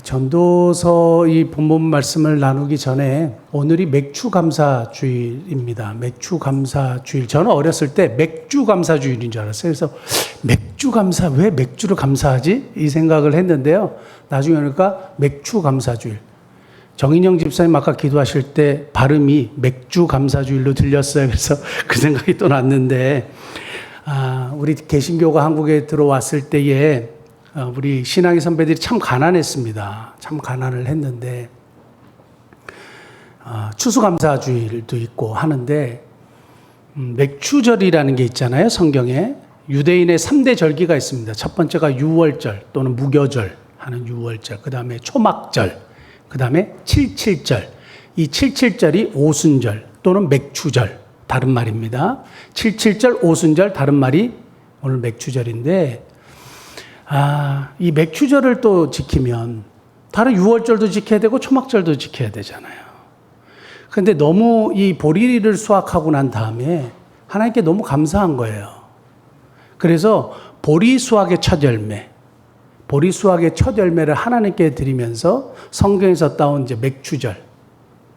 전도서 이 본문 말씀을 나누기 전에 오늘이 맥추감사주일입니다. 맥추감사주일. 저는 어렸을 때 맥주감사주일인 줄 알았어요. 그래서 맥주감사, 왜 맥주를 감사하지? 이 생각을 했는데요. 나중에 보니까 맥추감사주일. 정인영 집사님 아까 기도하실 때 발음이 맥주감사주일로 들렸어요. 그래서 그 생각이 또 났는데, 우리 개신교가 한국에 들어왔을 때에 우리 신앙의 선배들이 참 가난했습니다. 참 가난을 했는데 추수감사주일도 있고 하는데 맥추절이라는 게 있잖아요. 성경에 유대인의 3대 절기가 있습니다. 첫 번째가 유월절 또는 무교절 하는 유월절, 그 다음에 초막절, 그 다음에 칠칠절. 이 칠칠절이 오순절 또는 맥추절, 다른 말입니다. 칠칠절, 오순절, 다른 말이 오늘 맥추절인데, 이 맥추절을 또 지키면 다른 유월절도 지켜야 되고 초막절도 지켜야 되잖아요. 그런데 너무 이 보리를 수확하고 난 다음에 하나님께 너무 감사한 거예요. 그래서 보리 수확의 첫 열매, 보리 수확의 첫 열매를 하나님께 드리면서 성경에서 따온 이제 맥추절,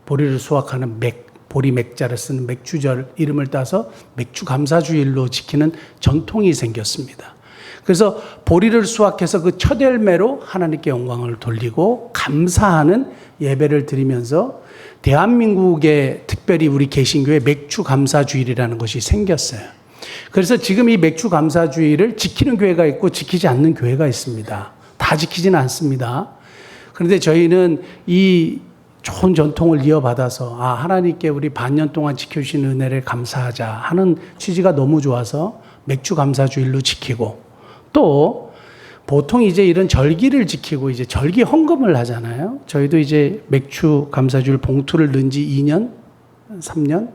보리를 수확하는 보리 맥자를 쓰는 맥추절 이름을 따서 맥추감사주일로 지키는 전통이 생겼습니다. 그래서 보리를 수확해서 그 첫 열매로 하나님께 영광을 돌리고 감사하는 예배를 드리면서 대한민국에 특별히 우리 개신교에 맥추감사주일이라는 것이 생겼어요. 그래서 지금 이 맥추감사주일을 지키는 교회가 있고 지키지 않는 교회가 있습니다. 다 지키지는 않습니다. 그런데 저희는 이 좋은 전통을 이어받아서 하나님께 우리 반년 동안 지켜주신 은혜를 감사하자 하는 취지가 너무 좋아서 맥추감사주일로 지키고, 또 보통 이제 이런 절기를 지키고 이제 절기 헌금을 하잖아요. 저희도 이제 맥추감사주일 봉투를 넣은 지 2년, 3년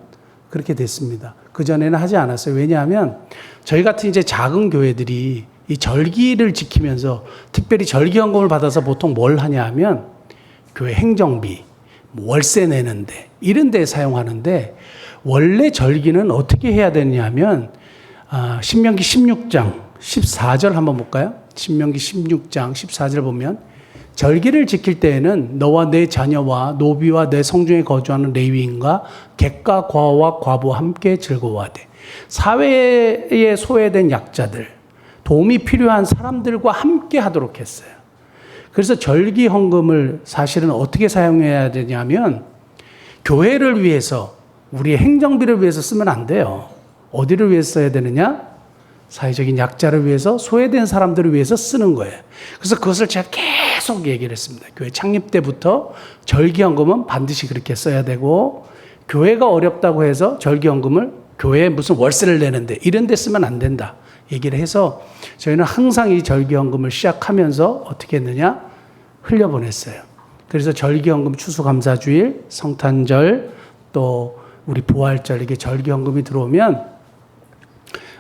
그렇게 됐습니다. 그전에는 하지 않았어요. 왜냐하면 저희 같은 이제 작은 교회들이 이 절기를 지키면서 특별히 절기 헌금을 받아서 보통 뭘 하냐 하면 교회 행정비, 월세 내는데 이런 데 사용하는데, 원래 절기는 어떻게 해야 되냐면 신명기 16장 14절 한번 볼까요? 신명기 16장 14절 보면 절기를 지킬 때에는 너와 내 자녀와 노비와 내 성중에 거주하는 레위인과 객과 과와 과부와 함께 즐거워하되, 사회에 소외된 약자들, 도움이 필요한 사람들과 함께 하도록 했어요. 그래서 절기 헌금을 사실은 어떻게 사용해야 되냐면 교회를 위해서, 우리의 행정비를 위해서 쓰면 안 돼요. 어디를 위해서 써야 되느냐? 사회적인 약자를 위해서, 소외된 사람들을 위해서 쓰는 거예요. 그래서 그것을 제가 계속 얘기를 했습니다. 교회 창립 때부터 절기헌금은 반드시 그렇게 써야 되고, 교회가 어렵다고 해서 절기헌금을 교회에 무슨 월세를 내는데 이런 데 쓰면 안 된다 얘기를 해서, 저희는 항상 이 절기헌금을 시작하면서 어떻게 했느냐? 흘려보냈어요. 그래서 절기헌금, 추수감사주일, 성탄절, 또 우리 부활절, 이게 절기헌금이 들어오면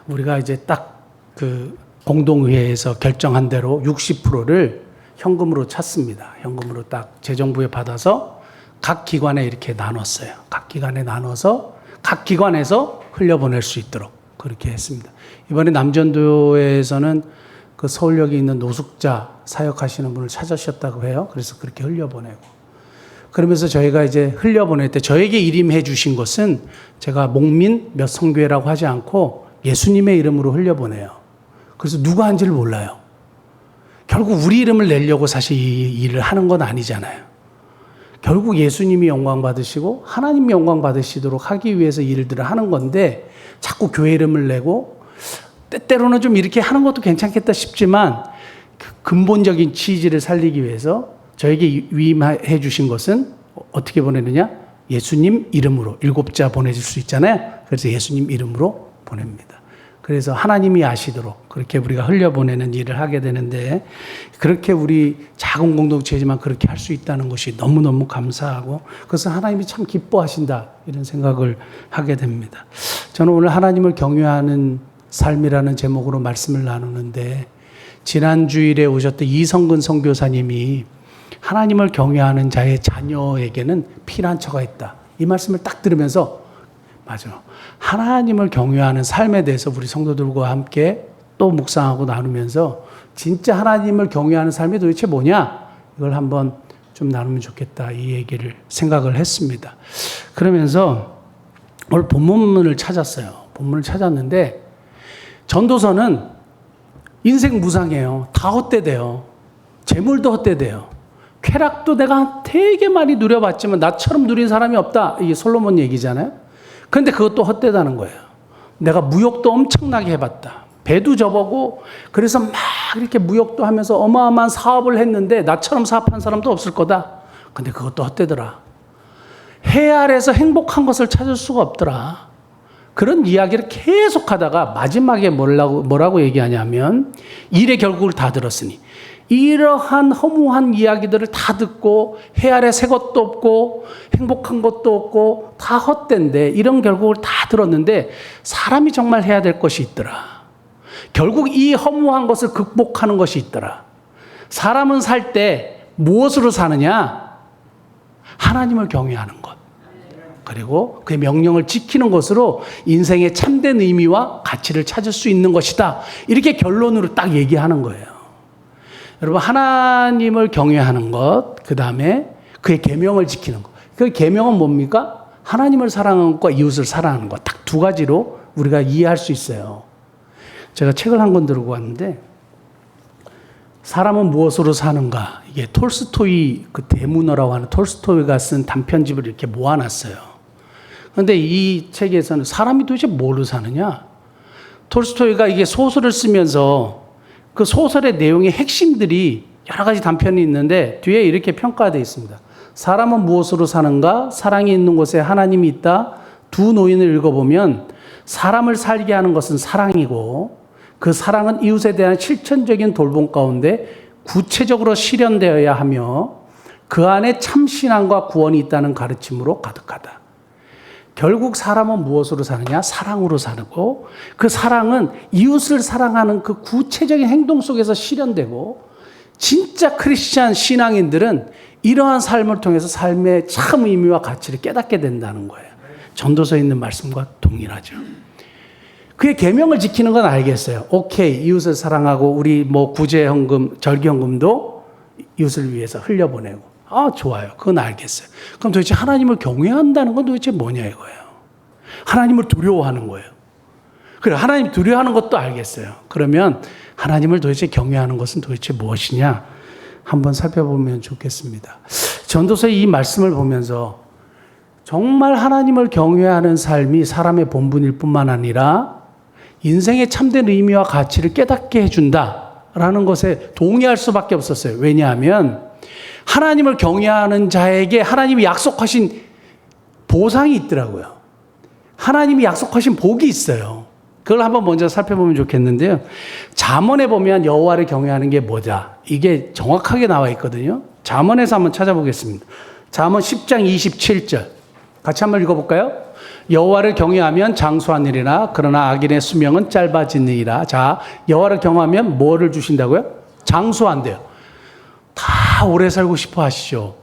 우리가 이제 딱 그 공동회에서 결정한 대로 60%를 현금으로 찾습니다. 현금으로 딱 재정부에 받아서 각 기관에 이렇게 나눴어요. 각 기관에 나눠서 각 기관에서 흘려보낼 수 있도록 그렇게 했습니다. 이번에 남전도에서는 그 서울역에 있는 노숙자 사역하시는 분을 찾으셨다고 해요. 그래서 그렇게 흘려보내고, 그러면서 저희가 이제 흘려보낼 때 저에게 일임해 주신 것은 제가 목민 몇 성교회라고 하지 않고 예수님의 이름으로 흘려보내요. 그래서 누가 한지를 몰라요. 결국 우리 이름을 내려고 사실 이 일을 하는 건 아니잖아요. 결국 예수님이 영광 받으시고 하나님이 영광 받으시도록 하기 위해서 일들을 하는 건데, 자꾸 교회 이름을 내고 때때로는 좀 이렇게 하는 것도 괜찮겠다 싶지만 그 근본적인 취지를 살리기 위해서 저에게 위임해 주신 것은 어떻게 보내느냐? 예수님 이름으로 7자 보내줄 수 있잖아요. 그래서 예수님 이름으로 보냅니다. 그래서 하나님이 아시도록 그렇게 우리가 흘려보내는 일을 하게 되는데, 그렇게 우리 작은 공동체지만 그렇게 할 수 있다는 것이 너무너무 감사하고, 그것은 하나님이 참 기뻐하신다 이런 생각을 하게 됩니다. 저는 오늘 하나님을 경외하는 삶이라는 제목으로 말씀을 나누는데, 지난 주일에 오셨던 이성근 선교사님이 하나님을 경외하는 자의 자녀에게는 피난처가 있다, 이 말씀을 딱 들으면서 맞아, 하나님을 경외하는 삶에 대해서 우리 성도들과 함께 또 묵상하고 나누면서 진짜 하나님을 경외하는 삶이 도대체 뭐냐? 이걸 한번 좀 나누면 좋겠다. 이 얘기를 생각을 했습니다. 그러면서 오늘 본문을 찾았어요. 본문을 찾았는데 전도서는 인생 무상해요. 다 헛되대요. 재물도 헛되대요. 쾌락도 내가 되게 많이 누려봤지만 나처럼 누린 사람이 없다. 이게 솔로몬 얘기잖아요. 그런데 그것도 헛되다는 거예요. 내가 무역도 엄청나게 해봤다. 배도 접어고 그래서 막 이렇게 무역도 하면서 어마어마한 사업을 했는데 나처럼 사업한 사람도 없을 거다. 근데 그것도 헛되더라. 해 아래서 행복한 것을 찾을 수가 없더라. 그런 이야기를 계속 하다가 마지막에 뭐라고 얘기하냐면 일의 결국을 다 들었으니 이러한 허무한 이야기들을 다 듣고 해 아래 새 것도 없고 행복한 것도 없고 다 헛된데 이런 결국을 다 들었는데 사람이 정말 해야 될 것이 있더라. 결국 이 허무한 것을 극복하는 것이 있더라. 사람은 살 때 무엇으로 사느냐? 하나님을 경외하는 것. 그리고 그의 명령을 지키는 것으로 인생의 참된 의미와 가치를 찾을 수 있는 것이다. 이렇게 결론으로 딱 얘기하는 거예요. 여러분, 하나님을 경외하는 것, 그 다음에 그의 계명을 지키는 것. 그 계명은 뭡니까? 하나님을 사랑하는 것과 이웃을 사랑하는 것. 딱 두 가지로 우리가 이해할 수 있어요. 제가 책을 한 권 들고 왔는데 사람은 무엇으로 사는가? 이게 톨스토이 그 대문어라고 하는 톨스토이가 쓴 단편집을 이렇게 모아놨어요. 그런데 이 책에서는 사람이 도대체 뭘로 사느냐? 톨스토이가 이게 소설을 쓰면서 그 소설의 내용의 핵심들이 여러 가지 단편이 있는데 뒤에 이렇게 평가되어 있습니다. 사람은 무엇으로 사는가? 사랑이 있는 곳에 하나님이 있다. 두 노인을 읽어보면 사람을 살게 하는 것은 사랑이고 그 사랑은 이웃에 대한 실천적인 돌봄 가운데 구체적으로 실현되어야 하며 그 안에 참신함과 구원이 있다는 가르침으로 가득하다. 결국 사람은 무엇으로 사느냐? 사랑으로 사고 그 사랑은 이웃을 사랑하는 그 구체적인 행동 속에서 실현되고 진짜 크리스찬 신앙인들은 이러한 삶을 통해서 삶의 참 의미와 가치를 깨닫게 된다는 거예요. 전도서에 있는 말씀과 동일하죠. 그의 계명을 지키는 건 알겠어요. 오케이, 이웃을 사랑하고 우리 뭐 구제헌금, 절기헌금도 이웃을 위해서 흘려보내고. 아, 좋아요. 그건 알겠어요. 그럼 도대체 하나님을 경외한다는 건 도대체 뭐냐 이거예요. 하나님을 두려워하는 거예요. 그래, 하나님 두려워하는 것도 알겠어요. 그러면 하나님을 도대체 경외하는 것은 도대체 무엇이냐? 한번 살펴보면 좋겠습니다. 전도서의 이 말씀을 보면서 정말 하나님을 경외하는 삶이 사람의 본분일 뿐만 아니라 인생의 참된 의미와 가치를 깨닫게 해준다라는 것에 동의할 수밖에 없었어요. 왜냐하면 하나님을 경외하는 자에게 하나님이 약속하신 보상이 있더라고요. 하나님이 약속하신 복이 있어요. 그걸 한번 먼저 살펴보면 좋겠는데요. 잠언에 보면 여호와를 경외하는 게 뭐다. 이게 정확하게 나와 있거든요. 잠언에서 한번 찾아보겠습니다. 잠언 10장 27절. 같이 한번 읽어볼까요? 여호와를 경외하면 장수하느니라. 그러나 악인의 수명은 짧아지느니라. 자, 여호와를 경외하면 뭐를 주신다고요? 장수한대요. 다 오래 살고 싶어 하시죠.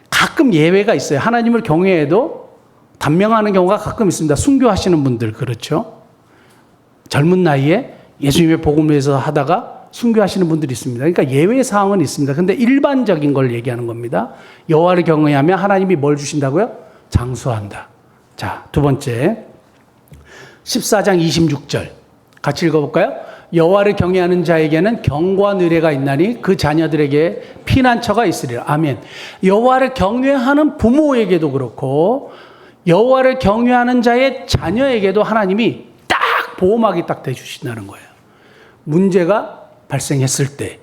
가끔 예외가 있어요. 하나님을 경외해도 단명하는 경우가 가끔 있습니다. 순교하시는 분들 그렇죠. 젊은 나이에 예수님의 복음을 위해서 하다가 순교하시는 분들이 있습니다. 그러니까 예외 사항은 있습니다. 그런데 일반적인 걸 얘기하는 겁니다. 여호와를 경외하면 하나님이 뭘 주신다고요? 장수한다. 자, 두 번째 14장 26절 같이 읽어볼까요? 여호와를 경외하는 자에게는 경과 느레가 있나니 그 자녀들에게 피난처가 있으리라. 아멘. 여호와를 경외하는 부모에게도 그렇고 여호와를 경외하는 자의 자녀에게도 하나님이 딱 보호막이 딱 대주신다는 거예요. 문제가 발생했을 때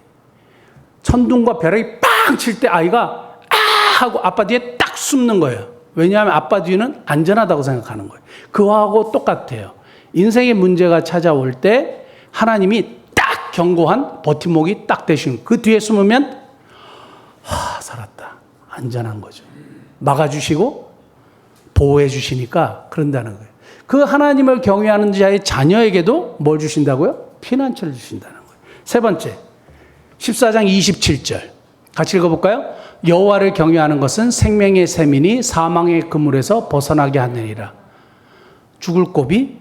천둥과 벼락이 빵 칠 때 아이가 아 하고 아빠 뒤에 딱 숨는 거예요. 왜냐하면 아빠 뒤는 안전하다고 생각하는 거예요. 그거하고 똑같아요. 인생의 문제가 찾아올 때 하나님이 딱 경고한 버팀목이 딱 되시는 그 뒤에 숨으면 살았다. 안전한 거죠. 막아주시고 보호해 주시니까 그런다는 거예요. 그 하나님을 경외하는 자의 자녀에게도 뭘 주신다고요? 피난처를 주신다는 거예요. 세 번째 14장 27절 같이 읽어볼까요? 여호와를 경외하는 것은 생명의 샘이니 사망의 그물에서 벗어나게 하느니라. 죽을 고비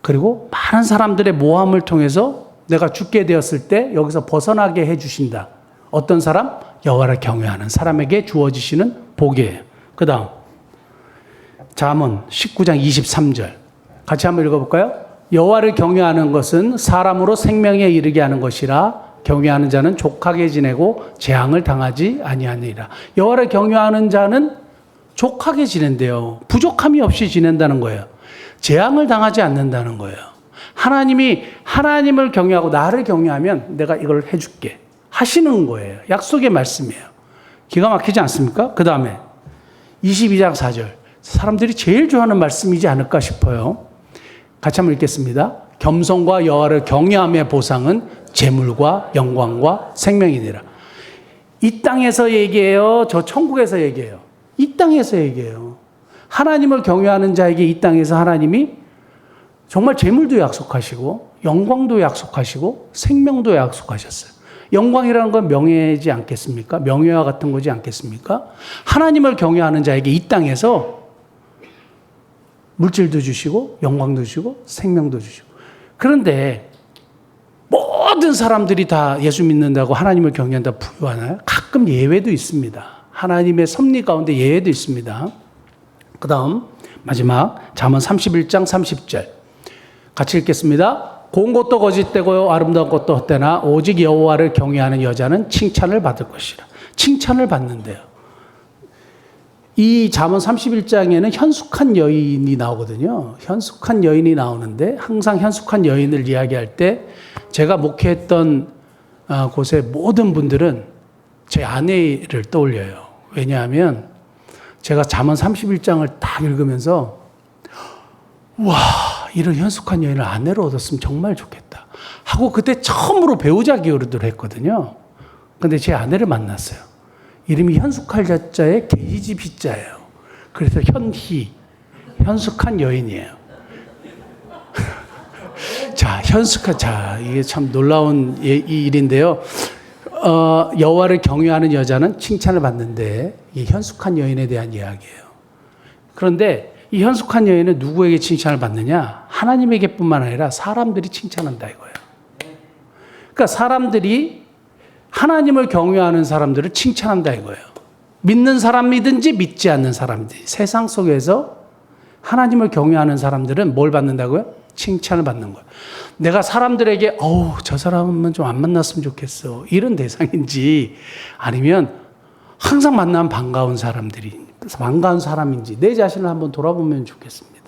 그리고 많은 사람들의 모함을 통해서 내가 죽게 되었을 때 여기서 벗어나게 해주신다. 어떤 사람? 여호와를 경외하는 사람에게 주어지시는 복이에요. 그 다음 잠언 19장 23절 같이 한번 읽어볼까요? 여호와를 경외하는 것은 사람으로 생명에 이르게 하는 것이라 경외하는 자는 족하게 지내고 재앙을 당하지 아니하니라. 여호와를 경외하는 자는 족하게 지낸대요. 부족함이 없이 지낸다는 거예요. 재앙을 당하지 않는다는 거예요. 하나님을 경외하고 나를 경외하면 내가 이걸 해줄게 하시는 거예요. 약속의 말씀이에요. 기가 막히지 않습니까? 그 다음에 22장 4절 사람들이 제일 좋아하는 말씀이지 않을까 싶어요. 같이 한번 읽겠습니다. 겸손과 여호와를 경외함의 보상은 재물과 영광과 생명이니라. 이 땅에서 얘기해요? 저 천국에서 얘기해요? 이 땅에서 얘기해요. 하나님을 경외하는 자에게 이 땅에서 하나님이 정말 재물도 약속하시고 영광도 약속하시고 생명도 약속하셨어요. 영광이라는 건 명예지 않겠습니까? 명예와 같은 거지 않겠습니까? 하나님을 경외하는 자에게 이 땅에서 물질도 주시고 영광도 주시고 생명도 주시고. 그런데 모든 사람들이 다 예수 믿는다고 하나님을 경외한다고 부유하나요? 가끔 예외도 있습니다. 하나님의 섭리 가운데 예외도 있습니다. 그 다음 마지막 잠언 31장 30절 같이 읽겠습니다. 고운 것도 거짓되고 아름다운 것도 헛되나 오직 여호와를 경외하는 여자는 칭찬을 받을 것이라. 칭찬을 받는데요. 이 잠언 31장에는 현숙한 여인이 나오거든요. 현숙한 여인이 나오는데 항상 현숙한 여인을 이야기할 때 제가 목회했던 곳의 모든 분들은 제 아내를 떠올려요. 왜냐하면 제가 잠언 31장을 딱 읽으면서 와, 이런 현숙한 여인을 아내로 얻었으면 정말 좋겠다 하고 그때 처음으로 배우자 기도를 했거든요. 근데 제 아내를 만났어요. 이름이 현숙할 자자에 게이지 비자예요. 그래서 현숙한 여인이에요. 자, 이게 참 놀라운 이 일인데요. 여호와를 경외하는 여자는 칭찬을 받는데 이 현숙한 여인에 대한 이야기예요. 그런데 이 현숙한 여인은 누구에게 칭찬을 받느냐? 하나님에게뿐만 아니라 사람들이 칭찬한다 이거예요. 그러니까 사람들이 하나님을 경외하는 사람들을 칭찬한다 이거예요. 믿는 사람이든지 믿지 않는 사람이든지 세상 속에서 하나님을 경외하는 사람들은 뭘 받는다고요? 칭찬을 받는 거예요. 내가 사람들에게 저 사람은 좀 안 만났으면 좋겠어 이런 대상인지 아니면 항상 만나면 반가운 사람인지 내 자신을 한번 돌아보면 좋겠습니다.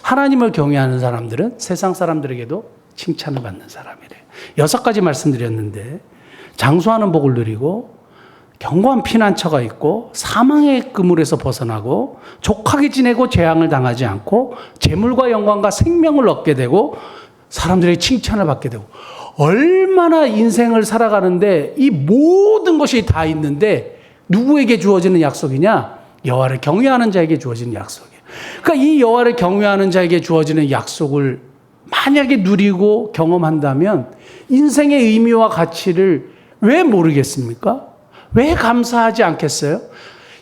하나님을 경외하는 사람들은 세상 사람들에게도 칭찬을 받는 사람이래요. 6가지 말씀드렸는데 장수하는 복을 누리고 견고한 피난처가 있고 사망의 그물에서 벗어나고 족하게 지내고 재앙을 당하지 않고 재물과 영광과 생명을 얻게 되고 사람들의 칭찬을 받게 되고 얼마나 인생을 살아가는데 이 모든 것이 다 있는데 누구에게 주어지는 약속이냐? 여호와를 경외하는 자에게 주어지는 약속이에요. 그러니까 이 여호와를 경외하는 자에게 주어지는 약속을 만약에 누리고 경험한다면 인생의 의미와 가치를 왜 모르겠습니까? 왜 감사하지 않겠어요?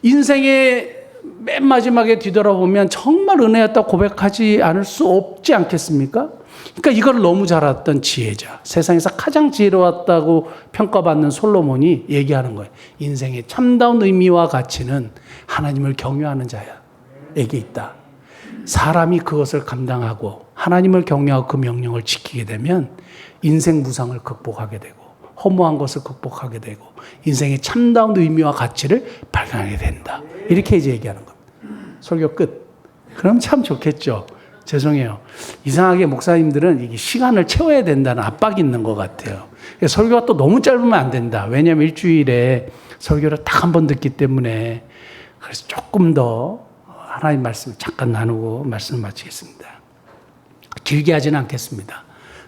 인생의 맨 마지막에 뒤돌아보면 정말 은혜였다 고백하지 않을 수 없지 않겠습니까? 그러니까 이걸 너무 잘 알았던 지혜자, 세상에서 가장 지혜로웠다고 평가받는 솔로몬이 얘기하는 거예요. 인생의 참다운 의미와 가치는 하나님을 경외하는 자에게 있다. 사람이 그것을 감당하고 하나님을 경외하고 그 명령을 지키게 되면 인생 무상을 극복하게 되고 허무한 것을 극복하게 되고 인생의 참다운 의미와 가치를 발견하게 된다. 이렇게 이제 얘기하는 겁니다. 설교 끝. 그럼 참 좋겠죠. 죄송해요. 이상하게 목사님들은 이게 시간을 채워야 된다는 압박이 있는 것 같아요. 설교가 또 너무 짧으면 안 된다. 왜냐하면 일주일에 설교를 딱 한 번 듣기 때문에 그래서 조금 더 하나님 말씀을 잠깐 나누고 말씀을 마치겠습니다. 길게 하지는 않겠습니다.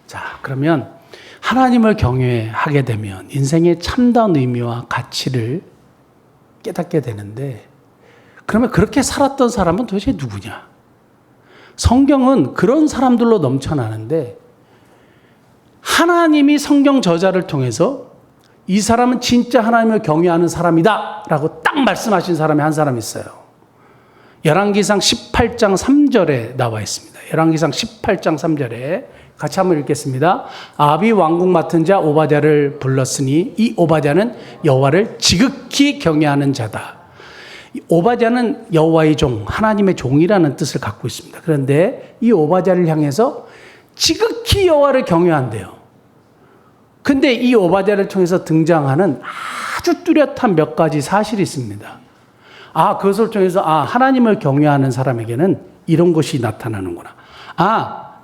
자, 그러면 하나님을 경외하게 되면 인생의 참다운 의미와 가치를 깨닫게 되는데 그러면 그렇게 살았던 사람은 도대체 누구냐? 성경은 그런 사람들로 넘쳐나는데 하나님이 성경 저자를 통해서 이 사람은 진짜 하나님을 경외하는 사람이다 라고 딱 말씀하신 사람이 한 사람 있어요. 열왕기상 18장 3절에 나와 있습니다. 열왕기상 18장 3절에 같이 한번 읽겠습니다. 아합이 왕궁 맡은 자 오바댜를 불렀으니 이 오바댜는 여호와를 지극히 경외하는 자다. 오바댜는 여호와의 종, 하나님의 종이라는 뜻을 갖고 있습니다. 그런데 이 오바댜를 향해서 지극히 여호와를 경외한대요. 근데 이 오바댜를 통해서 등장하는 아주 뚜렷한 몇 가지 사실이 있습니다. 그것을 통해서 하나님을 경외하는 사람에게는 이런 것이 나타나는구나.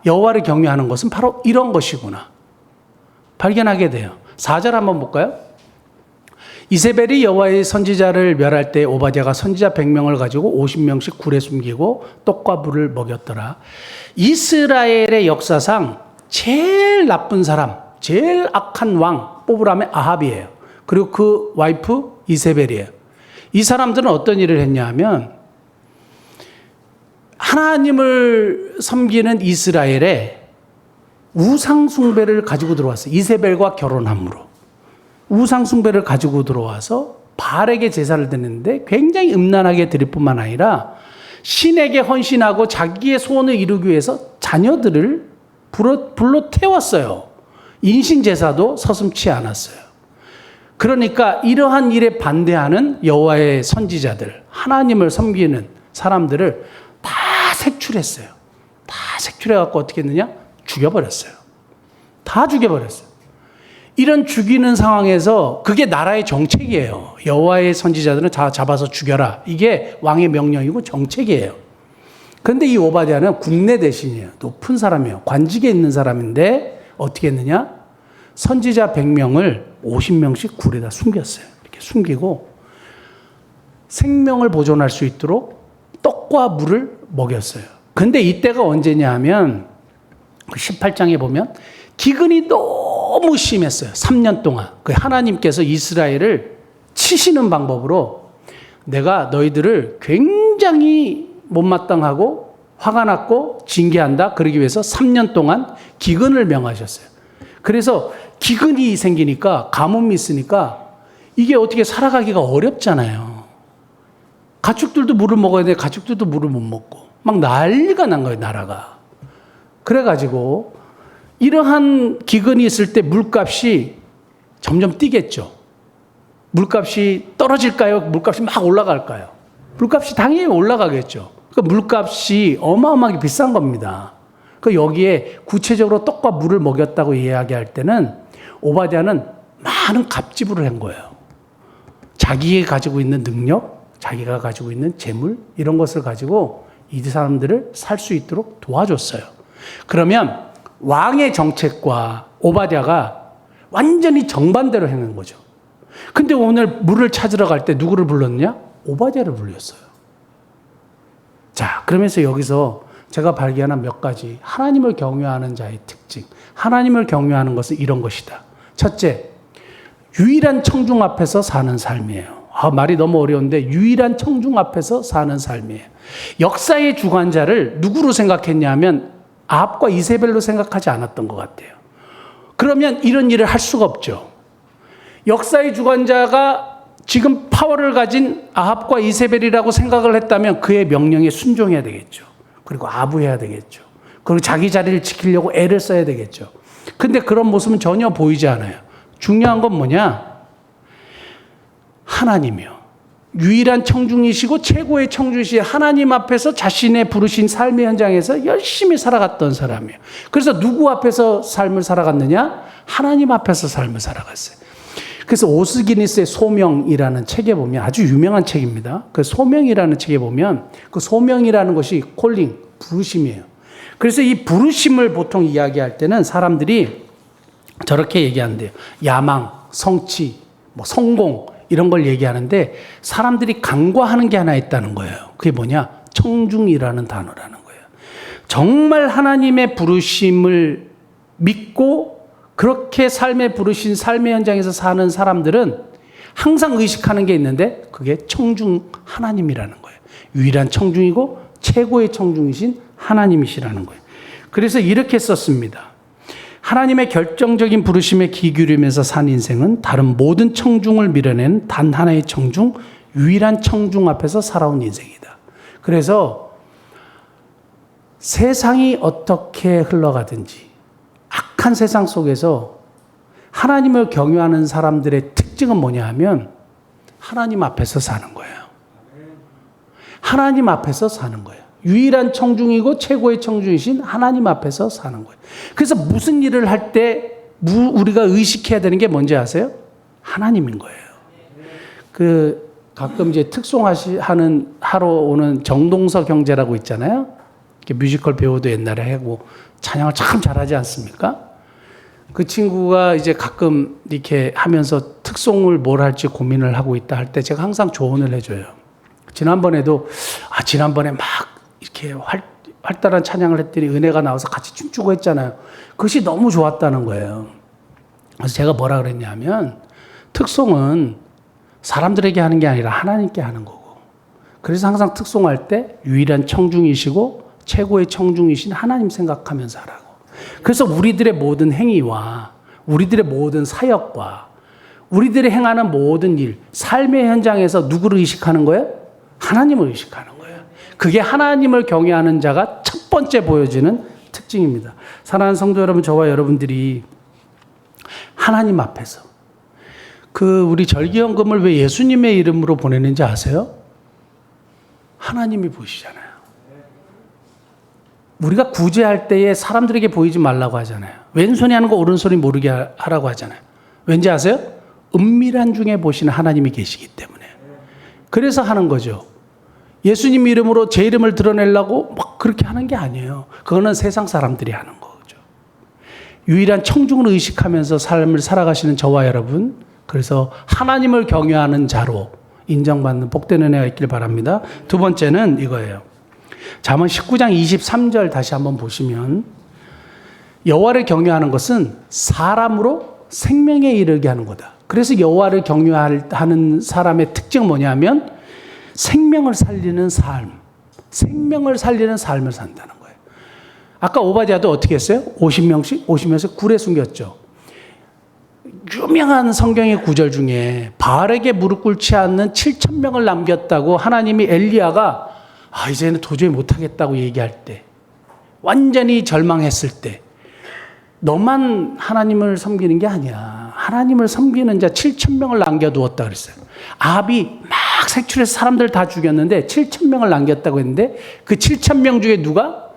여호와를 경외하는 것은 바로 이런 것이구나. 발견하게 돼요. 4절 한번 볼까요? 이세벨이 여호와의 선지자를 멸할 때 오바댜가 선지자 100명을 가지고 50명씩 굴에 숨기고 떡과 물을 먹였더라. 이스라엘의 역사상 제일 나쁜 사람, 제일 악한 왕 뽑으라면 아합이에요. 그리고 그 와이프 이세벨이에요. 이 사람들은 어떤 일을 했냐 하면 하나님을 섬기는 이스라엘에 우상숭배를 가지고 들어왔어요. 이세벨과 결혼함으로. 우상숭배를 가지고 들어와서 바알에게 제사를 드렸는데 굉장히 음란하게 드릴 뿐만 아니라 신에게 헌신하고 자기의 소원을 이루기 위해서 자녀들을 불로 태웠어요. 인신제사도 서슴지 않았어요. 그러니까 이러한 일에 반대하는 여호와의 선지자들, 하나님을 섬기는 사람들을 다 색출했어요. 다 색출해갖고 어떻게 했느냐? 죽여버렸어요. 다 죽여버렸어요. 이런 죽이는 상황에서 그게 나라의 정책이에요. 여호와의 선지자들은 다 잡아서 죽여라. 이게 왕의 명령이고 정책이에요. 그런데 이 오바댜는 국내 대신이에요. 높은 사람이에요. 관직에 있는 사람인데 어떻게 했느냐? 선지자 100명을 50명씩 굴에다 숨겼어요. 이렇게 숨기고 생명을 보존할 수 있도록 떡과 물을 먹였어요. 근데 이때가 언제냐 하면 18장에 보면 기근이 너무 심했어요. 3년 동안. 그 하나님께서 이스라엘을 치시는 방법으로 내가 너희들을 굉장히 못마땅하고 화가 났고 징계한다. 그러기 위해서 3년 동안 기근을 명하셨어요. 그래서 기근이 생기니까 가뭄이 있으니까 이게 어떻게 살아가기가 어렵잖아요. 가축들도 물을 먹어야 돼. 가축들도 물을 못 먹고 막 난리가 난 거예요, 나라가. 그래가지고 이러한 기근이 있을 때 물값이 점점 뛰겠죠. 물값이 떨어질까요? 물값이 막 올라갈까요? 물값이 당연히 올라가겠죠. 그 물값이 어마어마하게 비싼 겁니다. 그 여기에 구체적으로 떡과 물을 먹였다고 이야기할 때는 오바댜는 많은 갑지불을 한 거예요. 자기가 가지고 있는 능력, 자기가 가지고 있는 재물 이런 것을 가지고 이 사람들을 살 수 있도록 도와줬어요. 그러면 왕의 정책과 오바댜가 완전히 정반대로 행한 거죠. 근데 오늘 물을 찾으러 갈 때 누구를 불렀냐? 오바댜를 불렸어요. 자, 그러면서 여기서 제가 발견한 몇 가지 하나님을 경외하는 자의 특징. 하나님을 경외하는 것은 이런 것이다. 첫째, 유일한 청중 앞에서 사는 삶이에요. 말이 너무 어려운데 유일한 청중 앞에서 사는 삶이에요. 역사의 주관자를 누구로 생각했냐면 아합과 이세벨로 생각하지 않았던 것 같아요. 그러면 이런 일을 할 수가 없죠. 역사의 주관자가 지금 파워를 가진 아합과 이세벨이라고 생각을 했다면 그의 명령에 순종해야 되겠죠. 그리고 아부해야 되겠죠. 그리고 자기 자리를 지키려고 애를 써야 되겠죠. 근데 그런 모습은 전혀 보이지 않아요. 중요한 건 뭐냐? 하나님이요. 유일한 청중이시고 최고의 청중이신 하나님 앞에서 자신의 부르신 삶의 현장에서 열심히 살아갔던 사람이에요. 그래서 누구 앞에서 삶을 살아갔느냐? 하나님 앞에서 삶을 살아갔어요. 그래서 오스기니스의 소명이라는 책에 보면 아주 유명한 책입니다. 그 소명이라는 책에 보면 그 소명이라는 것이 콜링, 부르심이에요. 그래서 이 부르심을 보통 이야기할 때는 사람들이 저렇게 얘기한대요. 야망, 성취, 성공 이런 걸 얘기하는데 사람들이 간과하는 게 하나 있다는 거예요. 그게 뭐냐? 청중이라는 단어라는 거예요. 정말 하나님의 부르심을 믿고 그렇게 삶에 부르신 삶의 현장에서 사는 사람들은 항상 의식하는 게 있는데 그게 청중 하나님이라는 거예요. 유일한 청중이고 최고의 청중이신 하나님이시라는 거예요. 그래서 이렇게 썼습니다. 하나님의 결정적인 부르심에 귀 기울이면서 산 인생은 다른 모든 청중을 밀어낸 단 하나의 청중, 유일한 청중 앞에서 살아온 인생이다. 그래서 세상이 어떻게 흘러가든지 악한 세상 속에서 하나님을 경외하는 사람들의 특징은 뭐냐 하면 하나님 앞에서 사는 거예요. 하나님 앞에서 사는 거예요. 유일한 청중이고 최고의 청중이신 하나님 앞에서 사는 거예요. 그래서 무슨 일을 할 때 우리가 의식해야 되는 게 뭔지 아세요? 하나님인 거예요. 가끔 이제 하러 오는 정동석 형제라고 있잖아요. 뮤지컬 배우도 옛날에 하고 찬양을 참 잘하지 않습니까? 그 친구가 이제 가끔 이렇게 하면서 특송을 뭘 할지 고민을 하고 있다 할 때 제가 항상 조언을 해줘요. 지난번에 막 이렇게 활달한 찬양을 했더니 은혜가 나와서 같이 춤추고 했잖아요. 그것이 너무 좋았다는 거예요. 그래서 제가 뭐라 그랬냐면 특송은 사람들에게 하는 게 아니라 하나님께 하는 거고, 그래서 항상 특송할 때 유일한 청중이시고 최고의 청중이신 하나님 생각하면서 하라고. 그래서 우리들의 모든 행위와 우리들의 모든 사역과 우리들이 행하는 모든 일, 삶의 현장에서 누구를 의식하는 거예요? 하나님을 의식하는 거예요. 그게 하나님을 경외하는 자가 첫 번째 보여지는 특징입니다. 사랑하는 성도 여러분, 저와 여러분들이 하나님 앞에서 우리 절기연금을 왜 예수님의 이름으로 보내는지 아세요? 하나님이 보시잖아요. 우리가 구제할 때에 사람들에게 보이지 말라고 하잖아요. 왼손이 하는 거 오른손이 모르게 하라고 하잖아요. 왠지 아세요? 은밀한 중에 보시는 하나님이 계시기 때문에. 그래서 하는 거죠. 예수님 이름으로 제 이름을 드러내려고 막 그렇게 하는 게 아니에요. 그거는 세상 사람들이 하는 거죠. 유일한 청중을 의식하면서 삶을 살아가시는 저와 여러분, 그래서 하나님을 경외하는 자로 인정받는 복된 은혜가 있길 바랍니다. 두 번째는 이거예요. 잠언 19장 23절 다시 한번 보시면, 여호와를 경외하는 것은 사람으로 생명에 이르게 하는 거다. 그래서 여호와를 경외하는 사람의 특징은 뭐냐면 생명을 살리는 생명을 살리는 삶을 산다는 거예요. 아까 오바댜도 어떻게 했어요? 50명씩 오시면서 굴에 숨겼죠. 유명한 성경의 구절 중에 바알에게 무릎 꿇지 않는 7,000명을 남겼다고 하나님이 엘리야가 이제는 도저히 못하겠다고 얘기할 때, 완전히 절망했을 때, 너만 하나님을 섬기는 게 아니야. 하나님을 섬기는 자 7,000명을 남겨두었다 그랬어요. 아합이 막 색출해서 사람들 다 죽였는데 7,000명을 남겼다고 했는데 그 7,000명 중에 누가?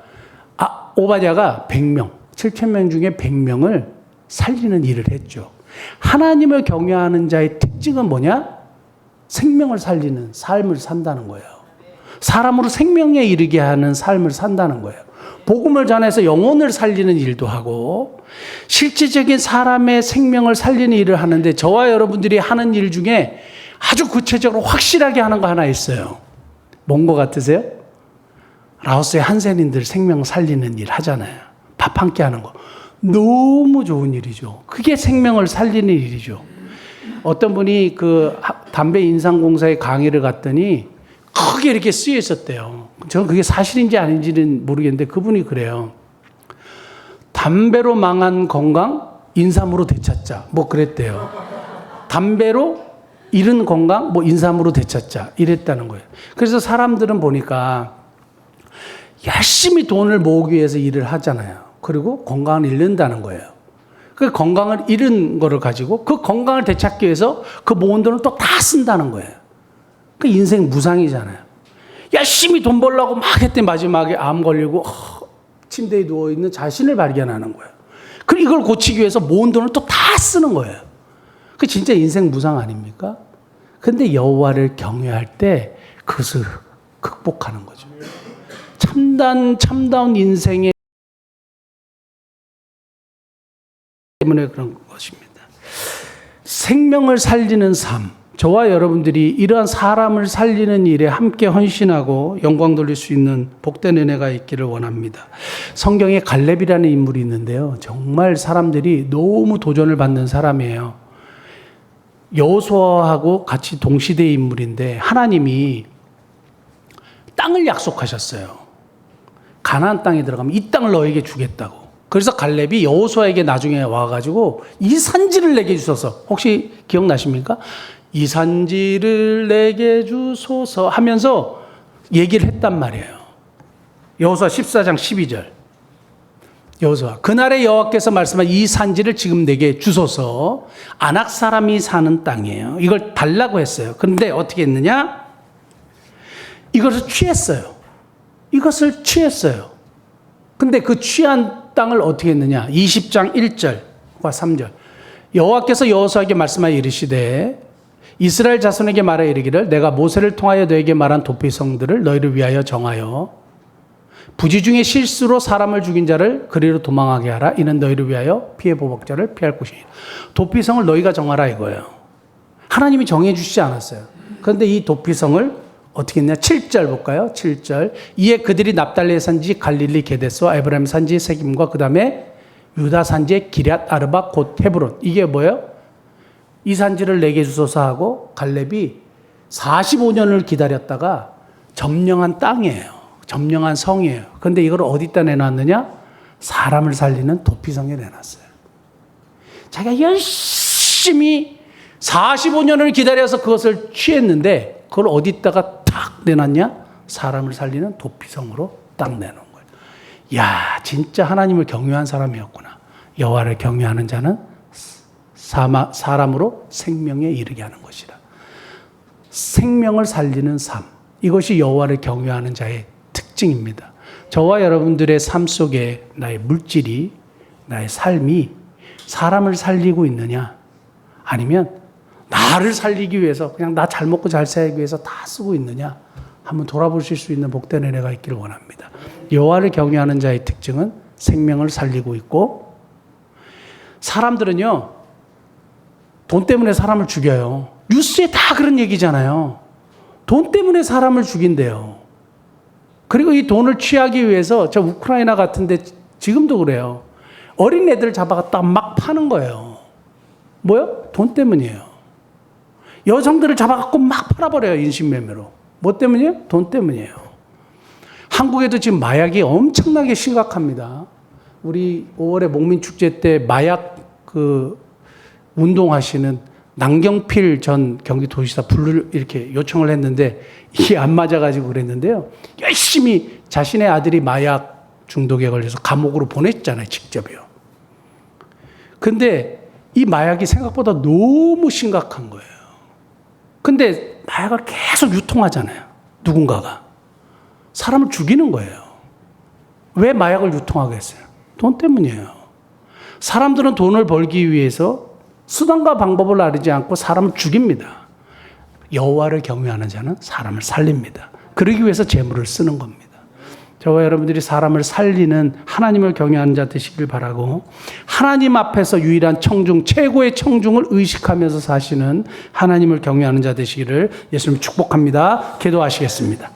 오바댜가 100명, 7,000명 중에 100명을 살리는 일을 했죠. 하나님을 경외하는 자의 특징은 뭐냐? 생명을 살리는 삶을 산다는 거예요. 사람으로 생명에 이르게 하는 삶을 산다는 거예요. 복음을 전해서 영혼을 살리는 일도 하고 실질적인 사람의 생명을 살리는 일을 하는데, 저와 여러분들이 하는 일 중에 아주 구체적으로 확실하게 하는 거 하나 있어요. 뭔 거 같으세요? 라오스의 한센인들 생명 살리는 일 하잖아요. 밥 한 끼 하는 거. 너무 좋은 일이죠. 그게 생명을 살리는 일이죠. 어떤 분이 담배 인상공사에 강의를 갔더니 크게 이렇게 쓰여 있었대요. 저는 그게 사실인지 아닌지는 모르겠는데 그분이 그래요. 담배로 망한 건강, 인삼으로 되찾자. 뭐 그랬대요. 담배로 잃은 건강, 인삼으로 되찾자. 이랬다는 거예요. 그래서 사람들은 보니까 열심히 돈을 모으기 위해서 일을 하잖아요. 그리고 건강을 잃는다는 거예요. 그 건강을 잃은 거를 가지고 그 건강을 되찾기 위해서 그 모은 돈을 또 다 쓴다는 거예요. 그 인생 무상이잖아요. 열심히 돈 벌려고 막 했더니 마지막에 암 걸리고 침대에 누워있는 자신을 발견하는 거예요. 그리고 이걸 고치기 위해서 모은 돈을 또 다 쓰는 거예요. 그 진짜 인생 무상 아닙니까? 근데 여호와를 경외할 때 그것을 극복하는 거죠. 참다운 인생의 때문에 그런 것입니다. 생명을 살리는 삶. 저와 여러분들이 이러한 사람을 살리는 일에 함께 헌신하고 영광 돌릴 수 있는 복된 은혜가 있기를 원합니다. 성경에 갈렙이라는 인물이 있는데요. 정말 사람들이 너무 도전을 받는 사람이에요. 여호수아하고 같이 동시대의 인물인데 하나님이 땅을 약속하셨어요. 가나안 땅에 들어가면 이 땅을 너에게 주겠다고. 그래서 갈렙이 여호수아에게 나중에 와가지고 이 산지를 내게 주소서. 혹시 기억나십니까? 이 산지를 내게 주소서 하면서 얘기를 했단 말이에요. 여호수아 14장 12절. 여호수아, 그날에 여호와께서 말씀한 이 산지를 지금 내게 주소서. 아낙 사람이 사는 땅이에요. 이걸 달라고 했어요. 그런데 어떻게 했느냐? 이것을 취했어요. 이것을 취했어요. 근데 그 취한 땅을 어떻게 했느냐? 20장 1절과 3절. 여호와께서 여호수아에게 말씀하여 이르시되 이스라엘 자손에게 말하 이르기를 내가 모세를 통하여 너에게 말한 도피성들을 너희를 위하여 정하여 부지 중에 실수로 사람을 죽인 자를 그리로 도망하게 하라. 이는 너희를 위하여 피해 보복자를 피할 곳이니라. 도피성을 너희가 정하라 이거예요. 하나님이 정해 주시지 않았어요. 그런데 이 도피성을 어떻게 했냐? 7절 볼까요? 7절. 이에 그들이 납달리의 산지 갈릴리 게데스와 에브라임 산지 세김과 그 다음에 유다 산지의 기럇 아르바 곧 헤브론. 이게 뭐예요? 이 산지를 내게 주소서 하고 갈렙이 45년을 기다렸다가 점령한 땅이에요. 점령한 성이에요. 그런데 이걸 어디다 내놨느냐? 사람을 살리는 도피성에 내놨어요. 자기가 열심히 45년을 기다려서 그것을 취했는데 그걸 어디다가 탁 내놨냐? 사람을 살리는 도피성으로 딱 내놓은 거예요. 야, 진짜 하나님을 경외한 사람이었구나. 여호와를 경외하는 자는 사람으로 생명에 이르게 하는 것이라. 생명을 살리는 삶. 이것이 여호와를 경외하는 자의 특징입니다. 저와 여러분들의 삶 속에 나의 물질이, 나의 삶이 사람을 살리고 있느냐? 아니면 나를 살리기 위해서 그냥 나 잘 먹고 잘 살기 위해서 다 쓰고 있느냐? 한번 돌아보실 수 있는 복된 은혜가 있기를 원합니다. 여호와를 경외하는 자의 특징은 생명을 살리고 있고, 사람들은요 돈 때문에 사람을 죽여요. 뉴스에 다 그런 얘기잖아요. 돈 때문에 사람을 죽인대요. 그리고 이 돈을 취하기 위해서 저 우크라이나 같은데 지금도 그래요. 어린 애들 잡아갔다 막 파는 거예요. 뭐요? 돈 때문이에요. 여성들을 잡아갖고 막 팔아버려요. 인신매매로. 뭐 때문이에요? 돈 때문이에요. 한국에도 지금 마약이 엄청나게 심각합니다. 우리 5월에 목민축제 때 마약 운동하시는 남경필 전 경기도지사 이렇게 요청을 했는데 이게 안 맞아가지고 그랬는데요. 열심히 자신의 아들이 마약 중독에 걸려서 감옥으로 보냈잖아요. 직접이요. 근데 이 마약이 생각보다 너무 심각한 거예요. 근데 마약을 계속 유통하잖아요. 누군가가. 사람을 죽이는 거예요. 왜 마약을 유통하게 했어요? 돈 때문이에요. 사람들은 돈을 벌기 위해서 수단과 방법을 알지 않고 사람을 죽입니다. 여호와를 경외하는 자는 사람을 살립니다. 그러기 위해서 재물을 쓰는 겁니다. 저와 여러분들이 사람을 살리는 하나님을 경외하는 자 되시길 바라고, 하나님 앞에서 유일한 청중, 최고의 청중을 의식하면서 사시는 하나님을 경외하는 자 되시기를 예수님 축복합니다. 기도하시겠습니다.